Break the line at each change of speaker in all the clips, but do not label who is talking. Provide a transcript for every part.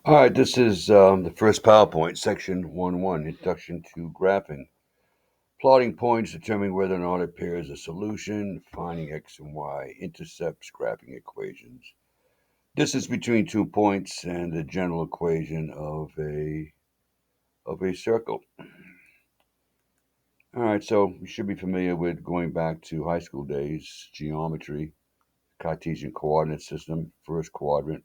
All right, this is the first PowerPoint, section 1.1, Introduction to Graphing. Plotting points, determining whether or not it pairs a solution, finding x and y intercepts, graphing equations, distance between 2 points, and the general equation of a circle. All right, so you should be familiar with going back to high school days, geometry, Cartesian coordinate system, first quadrant.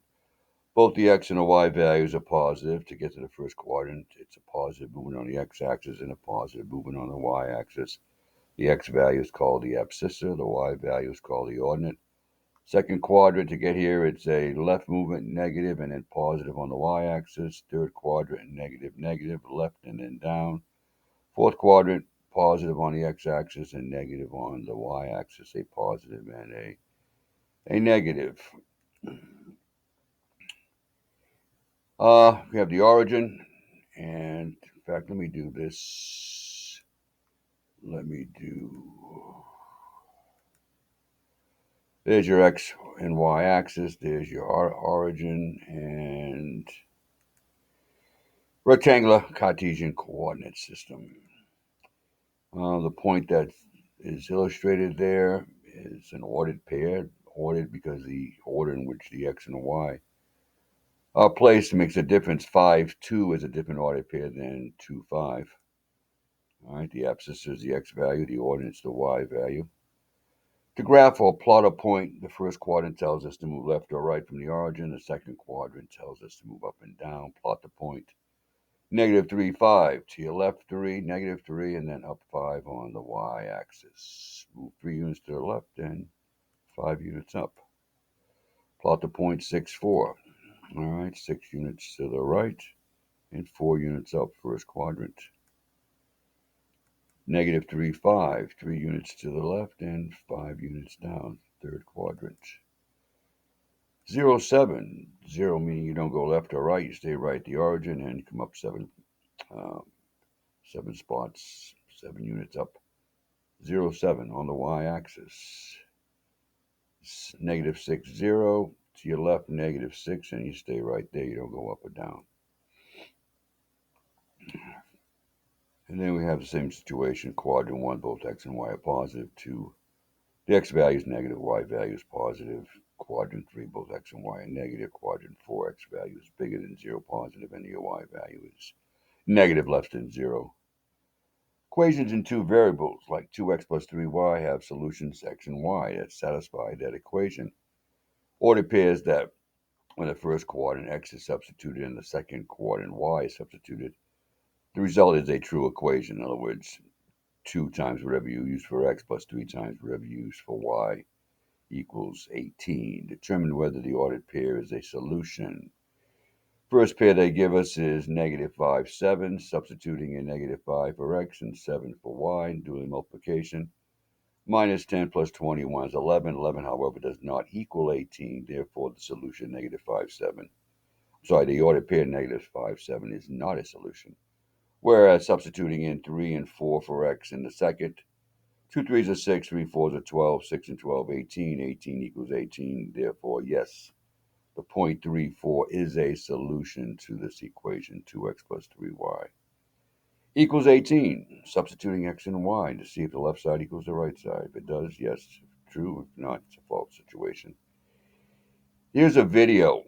Both the x and the y values are positive. To get to the first quadrant, it's a positive movement on the x-axis and a positive movement on the y-axis. The x value is called the abscissa. The y value is called the ordinate. Second quadrant, to get here, it's a left movement, negative, and then positive on the y-axis. Third quadrant, negative, negative, left and then down. Fourth quadrant, positive on the x-axis and negative on the y-axis. A positive and a negative. We have the origin, and in fact, let me do this. Let me do. There's your x and y axis. There's your origin and rectangular Cartesian coordinate system. The point that is illustrated there is an ordered pair. Ordered because the order in which the x and the y are placed makes a difference. 5, 2 is a different ordered pair than 2, 5. All right, the abscissa is the x value, the ordinate is the y value. To graph or plot a point, the first quadrant tells us to move left or right from the origin. The second quadrant tells us to move up and down. Plot the point. Negative 3, 5. To your left 3, negative 3, and then up 5 on the y-axis. Move 3 units to the left and 5 units up. Plot the point 6, 4. All right, 6 units to the right and 4 units up, first quadrant. Negative 3, 5, 3 units to the left and 5 units down, third quadrant. 0, 7, 0 meaning you don't go left or right, you stay right at the origin and come up uh, 7 spots, 7 units up. 0, 7 on the y-axis. Negative 6, 0 to your left, negative 6, and you stay right there, you don't go up or down. And then we have the same situation, quadrant 1, both x and y are positive, 2. The x value is negative, y value is positive. Quadrant 3, both x and y are negative. Quadrant 4, x value is bigger than 0, positive, and the y value is negative, less than 0. Equations in two variables, like 2x plus 3y, have solutions x and y that satisfy that equation. Ordered pairs that when the first quadrant x is substituted and the second quadrant y is substituted, the result is a true equation. In other words, 2 times whatever you use for x plus 3 times whatever you use for y equals 18. Determine whether the ordered pair is a solution. First pair they give us is negative 5, 7, substituting in negative 5 for x and 7 for y, doing multiplication. Minus 10 plus 21 is 11. 11, however, does not equal 18. Therefore, the solution, negative 5, 7. Sorry, the ordered pair, negative 5, 7, is not a solution. Whereas substituting in 3 and 4 for x in the second, 2 threes are 6, 3 fours are 12, 6 and 12, 18. 18 equals 18. Therefore, yes, the point 3, 4 is a solution to this equation, 2x plus 3y equals 18. Substituting x and y to see if the left side equals the right side. If it does, yes, true. If not, it's a false situation. Here's a video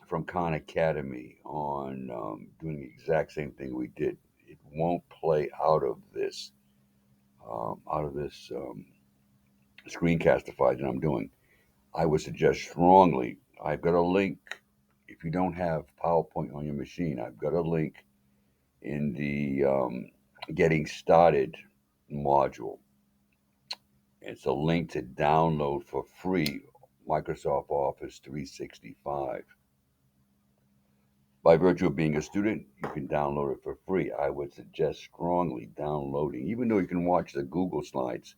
from Khan Academy on doing the exact same thing we did. It won't play out of this screencastify that I'm doing. I would suggest strongly. I've got a link. If you don't have PowerPoint on your machine, I've got a link in the Getting Started module. It's a link to download for free Microsoft Office 365. By virtue of being a student, you can download it for free. I would suggest strongly downloading, even though you can watch the Google slides.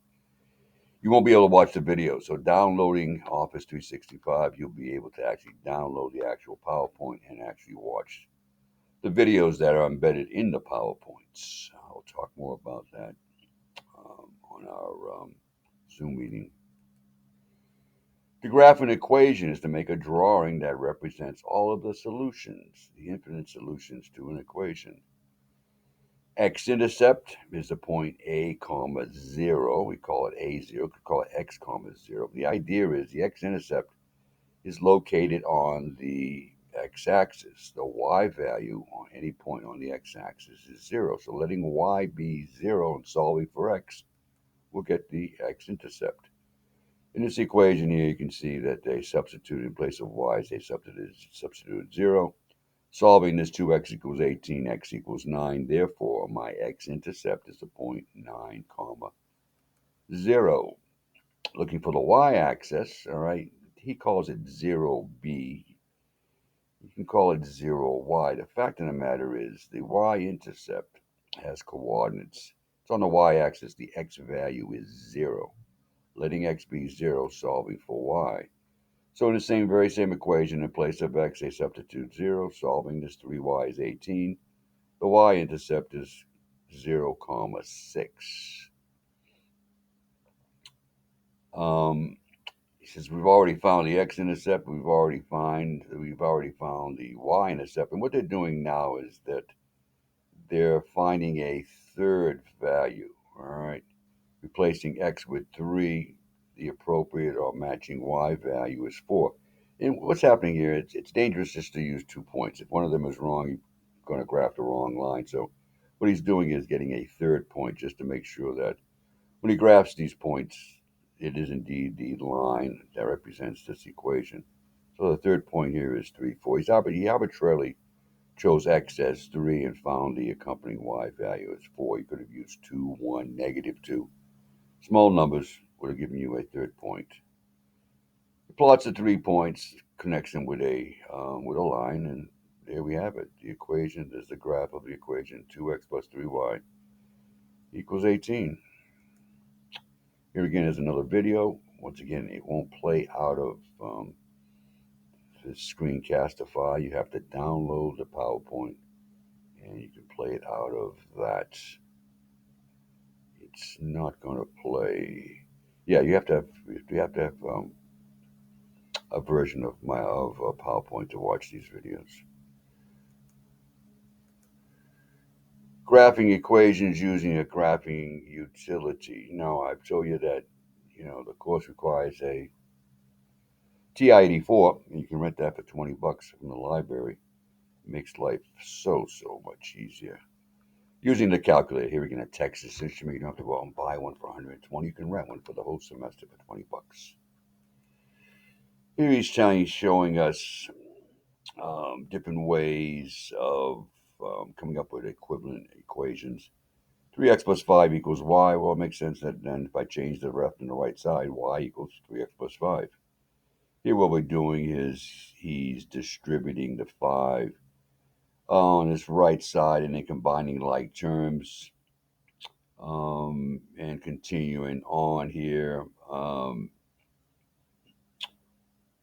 You won't be able to watch the video. So downloading Office 365, you'll be able to actually download the actual PowerPoint and actually watch the videos that are embedded in the PowerPoints. I'll talk more about that on our Zoom meeting. To graph an equation is to make a drawing that represents all of the solutions, the infinite solutions to an equation. X-intercept is the point A comma 0. We call it A0. We could call it X comma 0. The idea is the X-intercept is located on the x-axis. The y value on any point on the x-axis is 0. So letting y be 0 and solving for x will get the x-intercept. In this equation here, you can see that they substitute in place of y, they substituted 0. Solving this 2x equals 18, x equals 9. Therefore, my x-intercept is the point 9 comma 0. Looking for the y-axis, all right, he calls it 0b. You can call it 0y. The fact of the matter is the y-intercept has coordinates. It's on the y-axis. The x value is 0. Letting x be 0, solving for y. So in the very same equation, in place of x, they substitute 0. Solving this 3y is 18. The y-intercept is 0, comma 6. He says we've already found the x-intercept. We've already found the y-intercept. And what they're doing now is that they're finding a third value. All right, replacing x with 3, the appropriate or matching y value is 4. And what's happening here, it's dangerous just to use 2 points. If one of them is wrong, you're going to graph the wrong line. So what he's doing is getting a third point just to make sure that when he graphs these points, it is indeed the line that represents this equation. So the third point here is 3, 4. He arbitrarily chose x as 3 and found the accompanying y value as 4. You could have used 2, 1, -2. Small numbers would have given you a third point. He plots the 3 points, connects them with a line, and there we have it. The equation is the graph of the equation 2x plus 3y equals 18. Here again is another video. Once again, it won't play out of the screencaster file. You have to download the PowerPoint, and you can play it out of that. It's not going to play. Yeah, you have to have a version of PowerPoint to watch these videos. Graphing equations using a graphing utility. Now, I've told you that the course requires a TI-84, and you can rent that for $20 from the library. It makes life so much easier. Using the calculator, here again at Texas Instrument, you don't have to go out and buy one for 120. You can rent one for the whole semester for $20. Here he's showing us different ways of coming up with equivalent equations. 3x plus 5 equals y. Well, it makes sense that then if I change the left and the right side, y equals 3x plus 5. Here what we're doing is he's distributing the 5 on this right side and then combining like terms and continuing on here.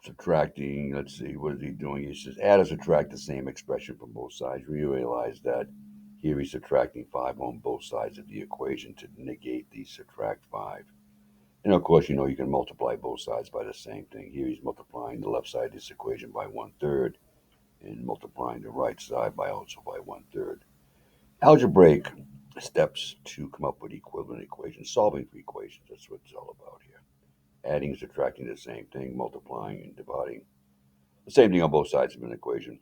Subtracting, let's see, what is he doing? He says add or subtract the same expression from both sides. We realize that here he's subtracting 5 on both sides of the equation to negate the subtract 5. And of course, you can multiply both sides by the same thing. Here he's multiplying the left side of this equation by 1/3 and multiplying the right side by 1/3. Algebraic steps to come up with equivalent equations, solving for equations. That's what it's all about here. Adding and subtracting the same thing, multiplying and dividing. The same thing on both sides of an equation.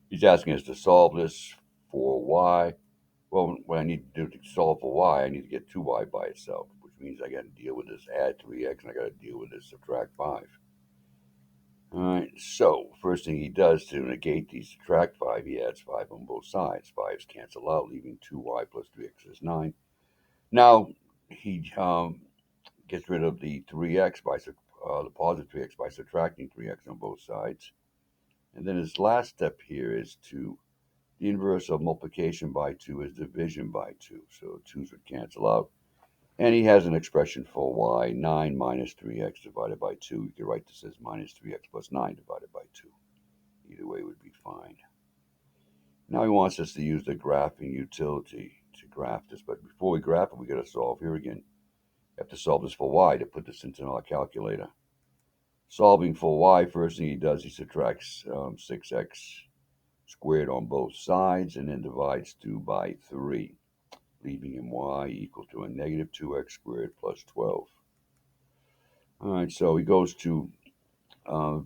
He's asking us to solve this for y. Well, what I need to do to solve for y, I need to get 2y by itself, which means I got to deal with this add 3x and I got to deal with this subtract 5. All right, so first thing he does to negate the subtract 5, he adds 5 on both sides. 5's cancel out, leaving 2y plus 3x is 9. Now he gets rid of the 3x by the positive 3x by subtracting 3x on both sides. And then his last step here is to the inverse of multiplication by 2 is division by 2. So 2's would cancel out. And he has an expression for y, 9 minus 3x divided by 2. You could write this as minus 3x plus 9 divided by 2. Either way would be fine. Now he wants us to use the graphing utility to graph this. But before we graph it, we got to solve here again. have to solve this for y to put this into our calculator. Solving for y, first thing he does, he subtracts 6x squared on both sides and then divides 2 by 3, leaving him y equal to a negative 2x squared plus 12. All right, so he goes to uh,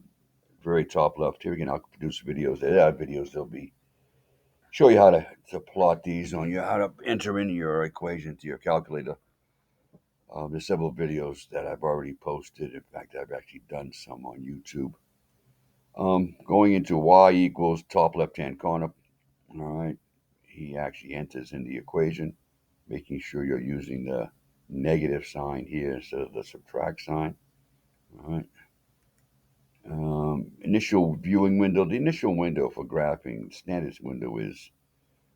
very top left here. Again, I'll produce videos. There are videos. They'll be show you how to plot these on you, how to enter in your equation to your calculator. There's several videos that I've already posted. In fact, I've actually done some on YouTube. Going into y equals top left-hand corner. All right, he actually enters in the equation, making sure you're using the negative sign here instead of the subtract sign. All right. Initial viewing window. The initial window for graphing, standard window is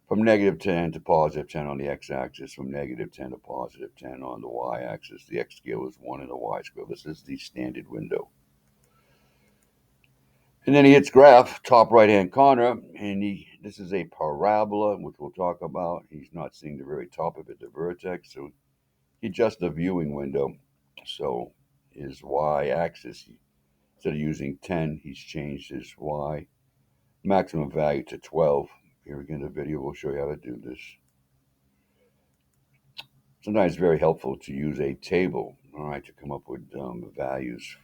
from negative 10 to positive 10 on the x-axis, from negative 10 to positive 10 on the y-axis. The x scale is 1 and the y scale. This is the standard window. And then he hits graph, top right-hand corner, and this is a parabola, which we'll talk about. He's not seeing the very top of it, the vertex, so he adjusts the viewing window. So his y-axis, instead of using 10, he's changed his y maximum value to 12. Here again, the video will show you how to do this. Sometimes it's very helpful to use a table, all right, to come up with values.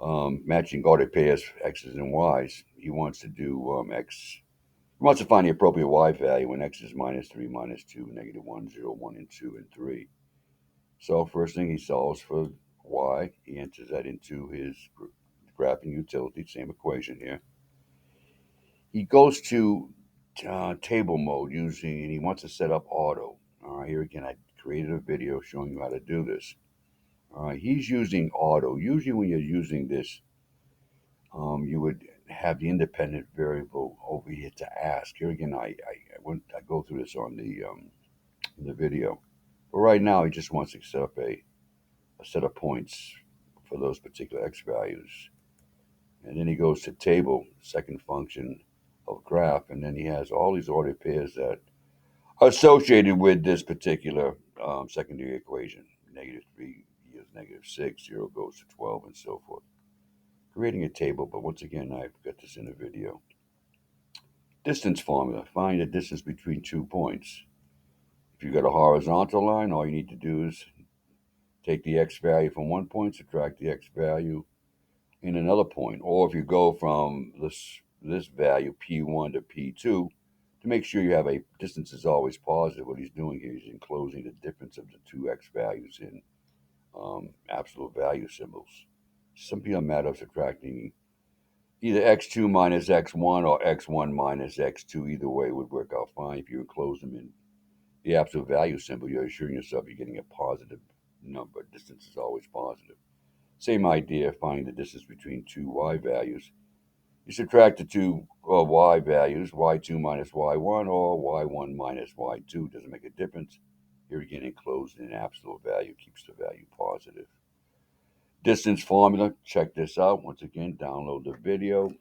Matching ordered pairs, x's and y's. He wants to do x. He wants to find the appropriate y value when x is minus 3, minus 2, negative 1, 0, 1, and 2, and 3. So first thing he solves for y. He enters that into his graphing utility, same equation here. He goes to table mode using, and he wants to set up auto. All right, here again, I created a video showing you how to do this. All right, he's using auto. Usually when you're using this, you would have the independent variable over here to ask. Here again, I go through this on the video. But right now, he just wants to set up a set of points for those particular x values. And then he goes to table, second function of graph, and then he has all these ordered pairs that are associated with this particular secondary equation. Negative 3 yields negative 6, 0 goes to 12, and so forth. Creating a table, but once again, I've got this in a video. Distance formula. Find the distance between 2 points. If you've got a horizontal line, all you need to do is take the x value from one point, subtract the x value in another point. Or if you go from this value, P1 to P2, to make sure you have a distance is always positive, what he's doing here is enclosing the difference of the two x values in absolute value symbols. Simply a matter of subtracting either x2 minus x1 or x1 minus x2. Either way would work out fine. If you enclose them in the absolute value symbol, you're assuring yourself you're getting a positive number. Distance is always positive. Same idea, finding the distance between two y values. You subtract the two y values, y2 minus y1 or y1 minus y2. Doesn't make a difference. Here again, enclosed in an absolute value keeps the value positive. Distance formula, check this out. Once again, download the video.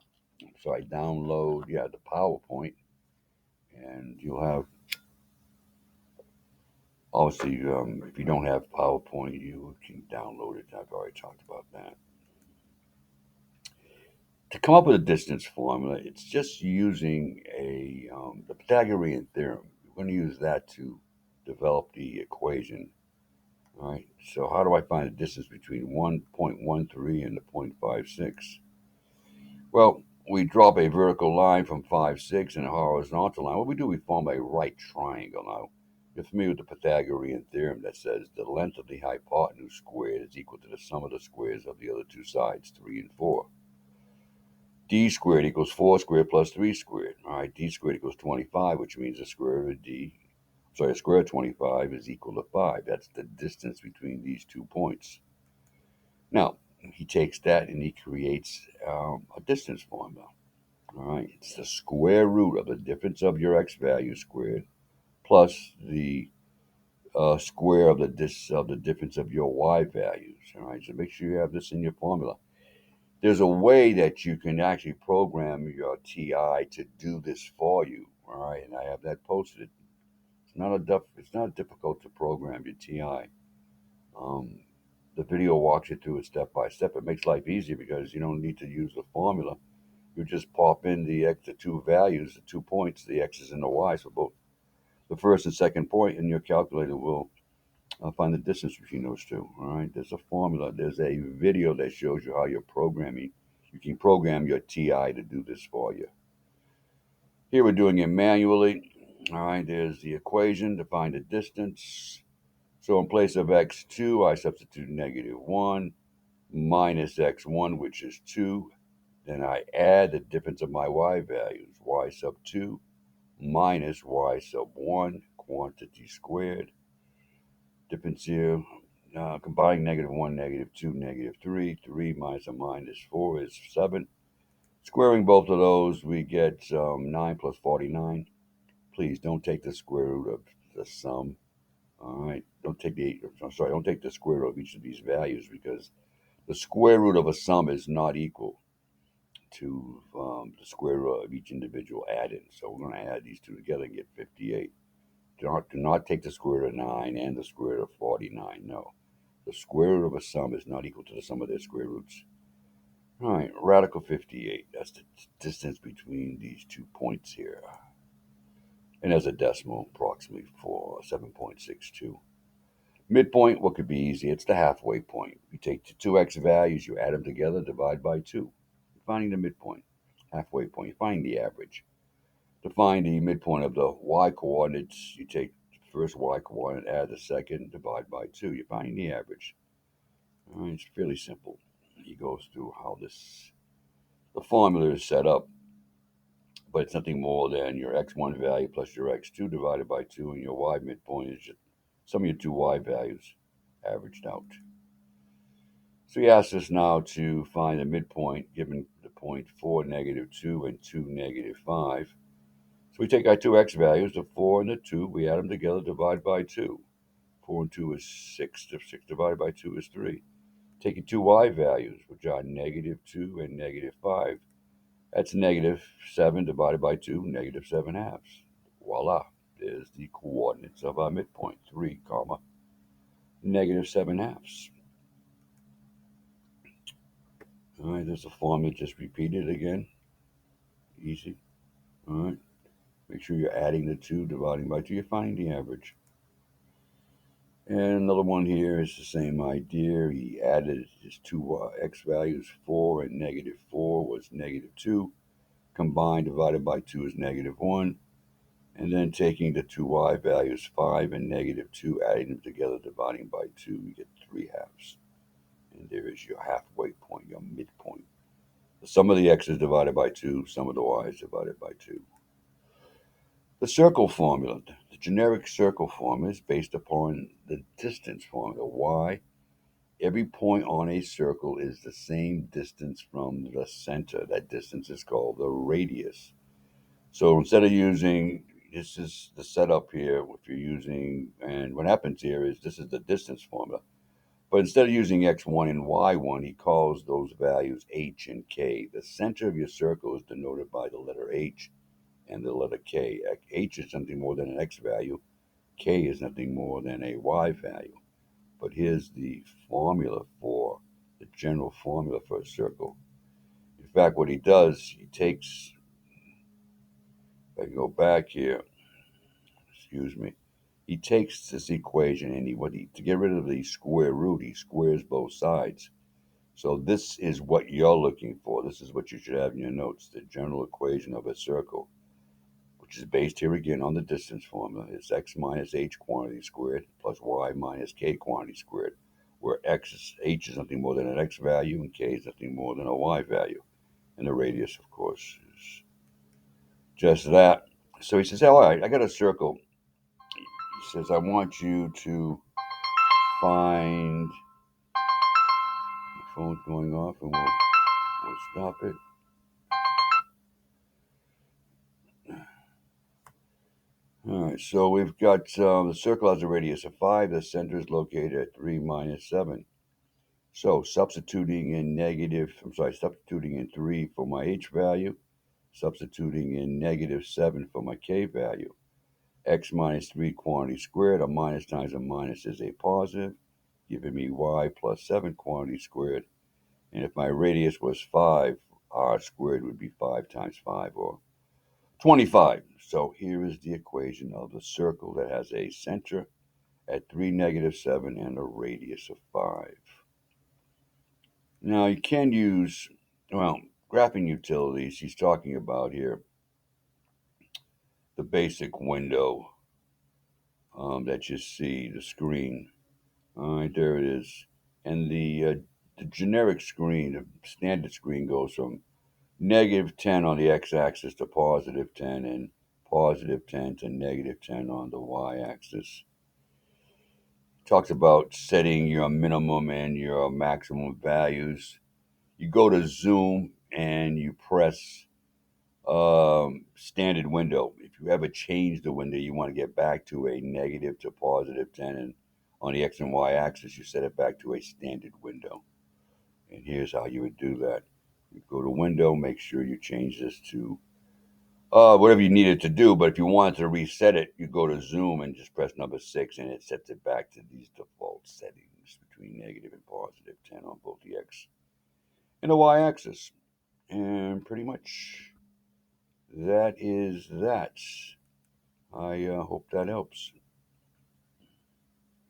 Download, the PowerPoint. And you'll have, obviously, if you don't have PowerPoint, you can download it. I've already talked about that. To come up with a distance formula, it's just using the Pythagorean theorem. We're going to use that to develop the equation. All right. So how do I find the distance between 1.13 and the 0.56? Well, we drop a vertical line from 5, 6 and a horizontal line. What we do, we form a right triangle. Now, you're familiar with the Pythagorean theorem that says the length of the hypotenuse squared is equal to the sum of the squares of the other two sides, 3 and 4. D squared equals 4 squared plus 3 squared. All right, D squared equals 25, which means the square root of the square of 25 is equal to 5. That's the distance between these 2 points. Now, he takes that and he creates a distance formula. All right, it's the square root of the difference of your x value squared plus the square of the difference of your y values. All right, so make sure you have this in your formula. There's a way that you can actually program your TI to do this for you. All right, and I have that posted. It's not difficult to program your TI. Um, the video walks you through it step by step. It makes life easier because you don't need to use the formula. You just pop in the two values, the 2 points, the x's and the y's for both the first and second point, and your calculator will find the distance between those two. All right, there's a formula. There's a video that shows you how you're programming. You can program your TI to do this for you. Here we're doing it manually. All right, there's the equation to find the distance. So in place of x2, I substitute -1 minus x1, which is 2. Then I add the difference of my y values, y sub 2 minus y sub 1, quantity squared. Difference here, combining -1, -2, -3. 3 minus a minus 4 is 7. Squaring both of those, we get 9 plus 49. Please don't take the square root of the sum. All right, don't take the square root of each of these values because the square root of a sum is not equal to the square root of each individual added. So we're going to add these two together and get 58. Do not take the square root of 9 and the square root of 49. No. The square root of a sum is not equal to the sum of their square roots. All right, radical 58. That's the distance between these 2 points here. And as a decimal, approximately 7.62. Midpoint, what could be easy? It's the halfway point. You take the two x values, you add them together, divide by 2. You're finding the midpoint. Halfway point, you find the average. To find the midpoint of the y coordinates, you take the first y coordinate, add the second, divide by 2. You're finding the average. All right, it's fairly simple. He goes through how the formula is set up, but it's nothing more than your x1 value plus your x2 divided by 2, and your y midpoint is just some of your two y values averaged out. So he asks us now to find the midpoint given the point 4, -2, and 2, -5. So we take our two x values, the 4 and the 2, we add them together, divide by 2. 4 and 2 is 6. 6 divided by 2 is 3. Taking two y values, which are -2 and -5. That's -7 divided by 2, -7 halves. Voila, there's the coordinates of our midpoint, 3, comma, -7 halves. All right, there's the formula, just repeat it again. Easy. All right, make sure you're adding the 2, dividing by 2, you're finding the average. And another one here is the same idea. He added his two x values, 4 and -4 was -2. Combined divided by 2 is -1. And then taking the two y values, 5 and -2, adding them together, dividing by 2, you get 3 halves. And there is your halfway point, your midpoint. The sum of the x's divided by 2, sum of the y's divided by 2. The circle formula, the generic circle formula, is based upon the distance formula. Y, every point on a circle is the same distance from the center. That distance is called the radius. So instead of using, this is the setup here, if you're using, and what happens here is this is the distance formula. But instead of using x1 and y1, he calls those values h and k. The center of your circle is denoted by the letter h and the letter k. H is nothing more than an x value. K is nothing more than a y value. But here's the formula for, the general formula for a circle. In fact, what he does, he takes, if I can go back here, excuse me, he takes this equation and to get rid of the square root, he squares both sides. So this is what you're looking for. This is what you should have in your notes, the general equation of a circle, which is based here again on the distance formula. It's x minus h quantity squared plus y minus k quantity squared, where h is nothing more than an x value and k is nothing more than a y value. And the radius, of course, is just that. So he says, all right, I got a circle. He says, I want you to find, the phone's going off and we'll stop it. All right, so we've got the circle has a radius of 5. The center is located at 3 minus 7. So substituting in 3 for my h value, substituting in -7 for my k value. X minus 3 quantity squared, a minus times a minus is a positive. giving me y plus 7 quantity squared. And if my radius was 5, r squared would be 5 times 5, or 25. So here is the equation of the circle that has a center at 3, -7 and a radius of 5. Now you can use, well, graphing utilities. He's talking about here the basic window that you see, the screen. All right, there it is. And the generic screen, the standard screen goes from -10 on the x-axis to +10, and +10 to -10 on the y-axis. Talks about setting your minimum and your maximum values. You go to zoom and you press standard window. If you ever change the window, you want to get back to a negative to +10, and on the x and y axis, you set it back to a standard window. And here's how you would do that. You go to window, make sure you change this to whatever you needed to do. But if you wanted to reset it, you go to zoom and just press number 6, and it sets it back to these default settings between negative and +10 on both the x and the y axis. And pretty much that is that. I hope that helps.